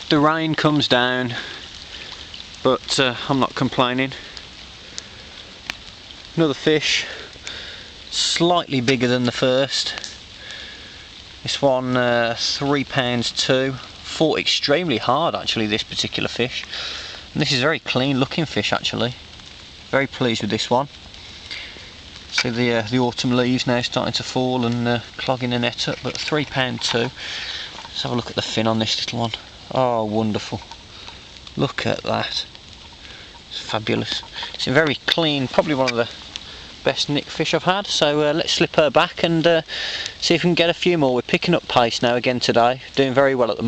The rain comes down, but I'm not complaining. Another fish, slightly bigger than the first. This one £3.2. Fought extremely hard actually, this particular fish. And this is a very clean looking fish actually. Very pleased with this one. See the autumn leaves now starting to fall and clogging the net up, but £3.2. Let's have a look at the fin on this little one. Oh, wonderful. Look at that. It's fabulous. It's a very clean, probably one of the best nick fish I've had. So let's slip her back and see if we can get a few more. We're picking up pace now again today. Doing very well at the moment.